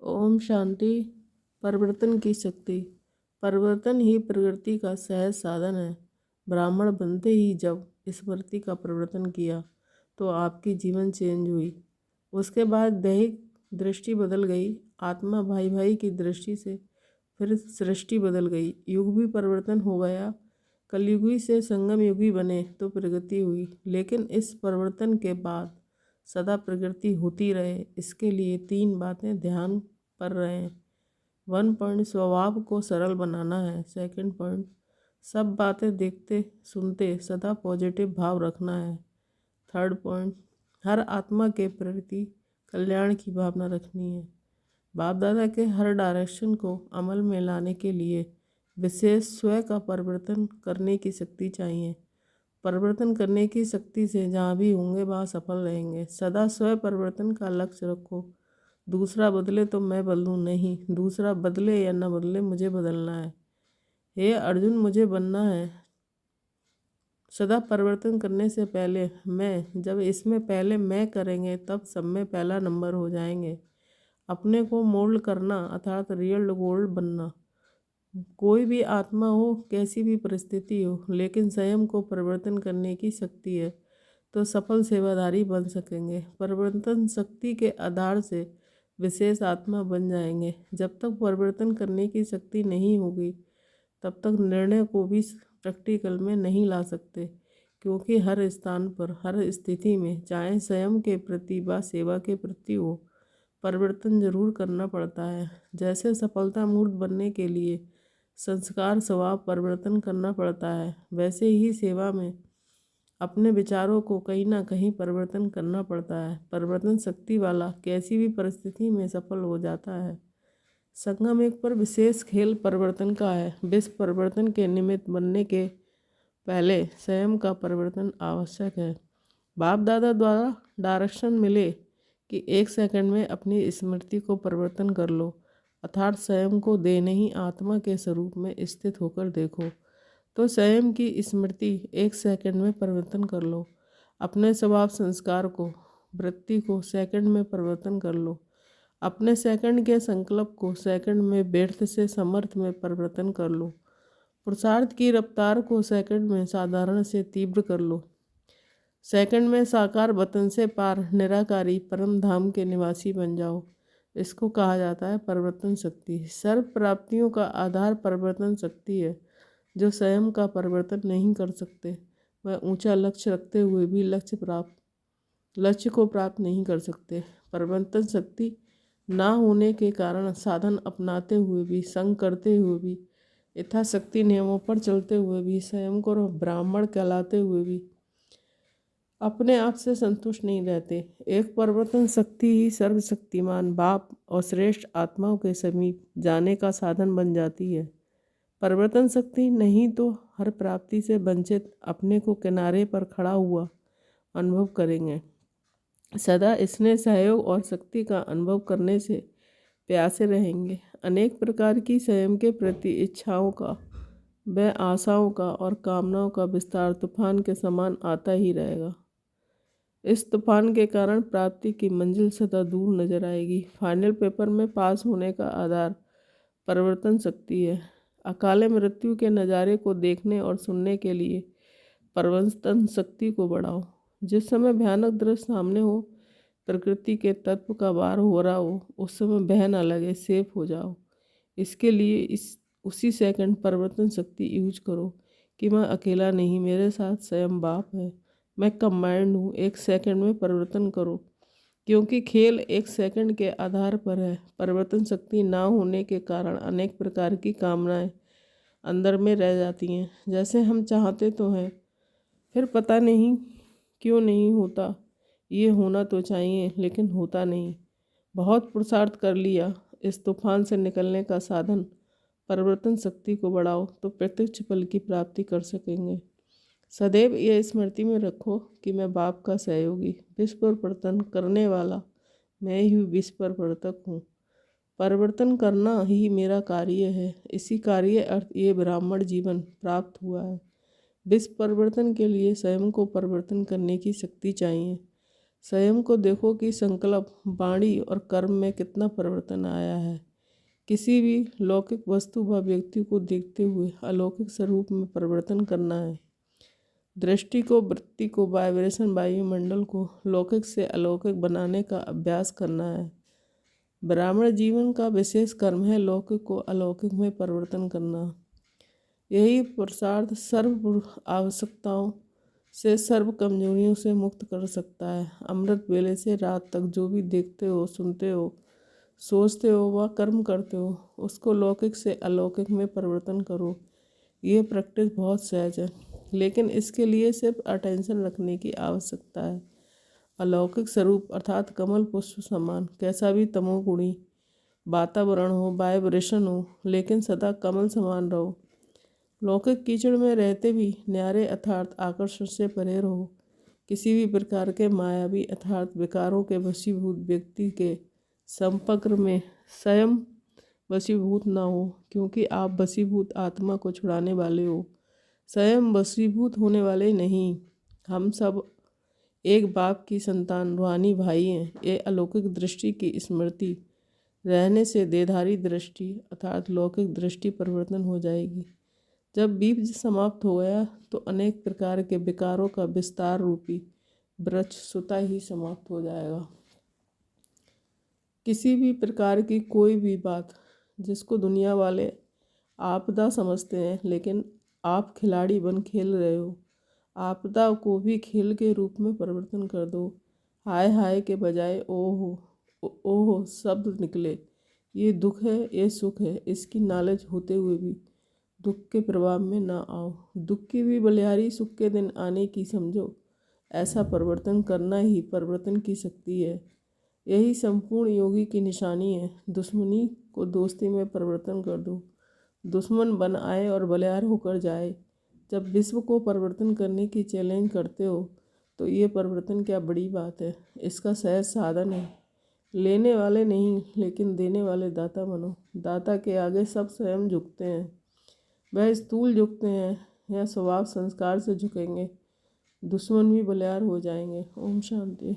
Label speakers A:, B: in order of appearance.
A: ओम शांति। परिवर्तन की शक्ति। परिवर्तन ही प्रकृति का सहज साधन है। ब्राह्मण बनते ही जब स्मृति का परिवर्तन किया तो आपकी जीवन चेंज हुई। उसके बाद दैहिक दृष्टि बदल गई। आत्मा भाई भाई की दृष्टि से फिर सृष्टि बदल गई। युग भी परिवर्तन हो गया। कलयुगी से संगम युगी बने तो प्रगति हुई। लेकिन इस परिवर्तन के बाद सदा प्रगति होती रहे, इसके लिए 3 बातें ध्यान पर रहें। 1 पॉइंट, स्वभाव को सरल बनाना है। 2 पॉइंट, सब बातें देखते सुनते सदा पॉजिटिव भाव रखना है। 3 पॉइंट, हर आत्मा के प्रति कल्याण की भावना रखनी है। बाप दादा के हर डायरेक्शन को अमल में लाने के लिए विशेष स्व का परिवर्तन करने की शक्ति चाहिए। परिवर्तन करने की शक्ति से जहाँ भी होंगे वहाँ सफल रहेंगे। सदा स्व परिवर्तन का लक्ष्य रखो। दूसरा बदले तो मैं बदलूं नहीं, दूसरा बदले या न बदले मुझे बदलना है। हे अर्जुन, मुझे बनना है। सदा परिवर्तन करने से पहले मैं, जब इसमें पहले मैं करेंगे तब सब में पहला नंबर हो जाएंगे। अपने को मोल्ड करना अर्थात रियल गोल्ड बनना। कोई भी आत्मा हो, कैसी भी परिस्थिति हो, लेकिन स्वयं को परिवर्तन करने की शक्ति है तो सफल सेवादारी बन सकेंगे। परिवर्तन शक्ति के आधार से विशेष आत्मा बन जाएंगे। जब तक परिवर्तन करने की शक्ति नहीं होगी तब तक निर्णय को भी प्रैक्टिकल में नहीं ला सकते, क्योंकि हर स्थान पर, हर स्थिति में, चाहे स्वयं के प्रति व सेवा के प्रति हो, परिवर्तन जरूर करना पड़ता है। जैसे सफलता मूर्त बनने के लिए संस्कार स्वभाव परिवर्तन करना पड़ता है, वैसे ही सेवा में अपने विचारों को कहीं ना कहीं परिवर्तन करना पड़ता है। परिवर्तन शक्ति वाला कैसी भी परिस्थिति में सफल हो जाता है। संगम एक पर विशेष खेल परिवर्तन का है। विश्व परिवर्तन के निमित्त बनने के पहले स्वयं का परिवर्तन आवश्यक है। बाप दादा द्वारा डायरेक्शन मिले कि 1 सेकंड में अपनी स्मृति को परिवर्तन कर लो, अर्थात स्वयं को देने ही आत्मा के स्वरूप में स्थित होकर देखो। तो स्वयं की स्मृति 1 सेकंड में परिवर्तन कर लो। अपने स्वभाव संस्कार को, वृत्ति को सेकंड में परिवर्तन कर लो। अपने सेकंड के संकल्प को सेकंड में व्यर्थ से समर्थ में परिवर्तन कर लो। पुरुषार्थ की रफ्तार को सेकंड में साधारण से तीव्र कर लो। सेकंड में साकार वतन से पार निराकारी परम धाम के निवासी बन जाओ। इसको कहा जाता है परिवर्तन शक्ति। सर्व प्राप्तियों का आधार परिवर्तन शक्ति है। जो स्वयं का परिवर्तन नहीं कर सकते वह ऊंचा लक्ष्य रखते हुए भी लक्ष्य को प्राप्त नहीं कर सकते। परिवर्तन शक्ति ना होने के कारण साधन अपनाते हुए भी, संग करते हुए भी, यथाशक्ति नियमों पर चलते हुए भी, स्वयं को ब्राह्मण कहलाते हुए भी अपने आप से संतुष्ट नहीं रहते। एक परिवर्तन शक्ति ही सर्वशक्तिमान बाप और श्रेष्ठ आत्माओं के समीप जाने का साधन बन जाती है। परिवर्तन शक्ति नहीं तो हर प्राप्ति से वंचित अपने को किनारे पर खड़ा हुआ अनुभव करेंगे। सदा स्नेह, सहयोग और शक्ति का अनुभव करने से प्यासे रहेंगे। अनेक प्रकार की स्वयं के प्रति इच्छाओं का व आशाओं का और कामनाओं का विस्तार तूफान के समान आता ही रहेगा। इस तूफान के कारण प्राप्ति की मंजिल सदा दूर नजर आएगी। फाइनल पेपर में पास होने का आधार परिवर्तन शक्ति है। अकाले मृत्यु के नज़ारे को देखने और सुनने के लिए परिवर्तन शक्ति को बढ़ाओ। जिस समय भयानक दृश्य सामने हो, प्रकृति के तत्व का वार हो रहा हो, उस समय बह न लगे, सेफ हो जाओ। इसके लिए उसी सेकंड परिवर्तन शक्ति यूज करो कि मैं अकेला नहीं, मेरे साथ स्वयं बाप है, मैं कंबाइंड हूँ। 1 सेकंड में परिवर्तन करो, क्योंकि खेल 1 सेकंड के आधार पर है। परिवर्तन शक्ति ना होने के कारण अनेक प्रकार की कामनाएं अंदर में रह जाती हैं। जैसे हम चाहते तो हैं, फिर पता नहीं क्यों नहीं होता। ये होना तो चाहिए लेकिन होता नहीं। बहुत पुरुषार्थ कर लिया। इस तूफान से निकलने का साधन परिवर्तन शक्ति को बढ़ाओ तो प्रत्यक्ष फल की प्राप्ति कर सकेंगे। सदैव यह स्मृति में रखो कि मैं बाप का सहयोगी, विश्व परिवर्तन करने वाला मैं ही विश्व परिवर्तक हूँ। परिवर्तन करना ही मेरा कार्य है। इसी कार्य अर्थ ये ब्राह्मण जीवन प्राप्त हुआ है। विश्व परिवर्तन के लिए स्वयं को परिवर्तन करने की शक्ति चाहिए। स्वयं को देखो कि संकल्प, वाणी और कर्म में कितना परिवर्तन आया है। किसी भी लौकिक वस्तु व व्यक्ति को देखते हुए अलौकिक स्वरूप में परिवर्तन करना है। दृष्टि को, वृत्ति को, वाइब्रेशन, वायुमंडल को लौकिक से अलौकिक बनाने का अभ्यास करना है। ब्राह्मण जीवन का विशेष कर्म है लौकिक को अलौकिक में परिवर्तन करना। यही पुरुषार्थ सर्व आवश्यकताओं से, सर्व कमजोरियों से मुक्त कर सकता है। अमृत वेले से रात तक जो भी देखते हो, सुनते हो, सोचते हो व कर्म करते हो, उसको लौकिक से अलौकिक में परिवर्तन करो। ये प्रैक्टिस बहुत सहज है, लेकिन इसके लिए सिर्फ अटेंशन रखने की आवश्यकता है। अलौकिक स्वरूप अर्थात कमल पुष्प समान कैसा भी तमोगुणी वातावरण हो, वाइब्रेशन हो, लेकिन सदा कमल समान रहो। लौकिक कीचड़ में रहते भी न्यारे अर्थात आकर्षण से परे रहो। किसी भी प्रकार के मायावी अर्थात विकारों के वशीभूत व्यक्ति के संपर्क में स्वयं वशीभूत न हो, क्योंकि आप वशीभूत आत्मा को छुड़ाने वाले हो, स्वयं वशीभूत होने वाले नहीं। हम सब एक बाप की संतान, रूहानी भाई हैं। ये अलौकिक दृष्टि की स्मृति रहने से देहधारी दृष्टि अर्थात लौकिक दृष्टि परिवर्तन हो जाएगी। जब बीज समाप्त हो गया तो अनेक प्रकार के विकारों का विस्तार रूपी वृक्ष स्वतः ही समाप्त हो जाएगा। किसी भी प्रकार की कोई भी बात जिसको दुनिया वाले आपदा समझते हैं, लेकिन आप खिलाड़ी बन खेल रहे हो, आपदा को भी खेल के रूप में परिवर्तन कर दो। हाय हाय के बजाय ओहो ओहो शब्द निकले। ये दुख है, ये सुख है, इसकी नॉलेज होते हुए भी दुख के प्रभाव में ना आओ। दुख की भी बलिहारी सुख के दिन आने की समझो। ऐसा परिवर्तन करना ही परिवर्तन की शक्ति है। यही संपूर्ण योगी की निशानी है। दुश्मनी को दोस्ती में परिवर्तन कर दो। दुश्मन बन आए और बलिहार होकर जाए। जब विश्व को परिवर्तन करने की चैलेंज करते हो तो ये परिवर्तन क्या बड़ी बात है। इसका सहज साधन है। लेने वाले नहीं, लेकिन देने वाले दाता बनो। दाता के आगे सब स्वयं झुकते हैं। वह स्थूल झुकते हैं या स्वभाव संस्कार से झुकेंगे। दुश्मन भी बलिहार हो जाएंगे। ओम शांति।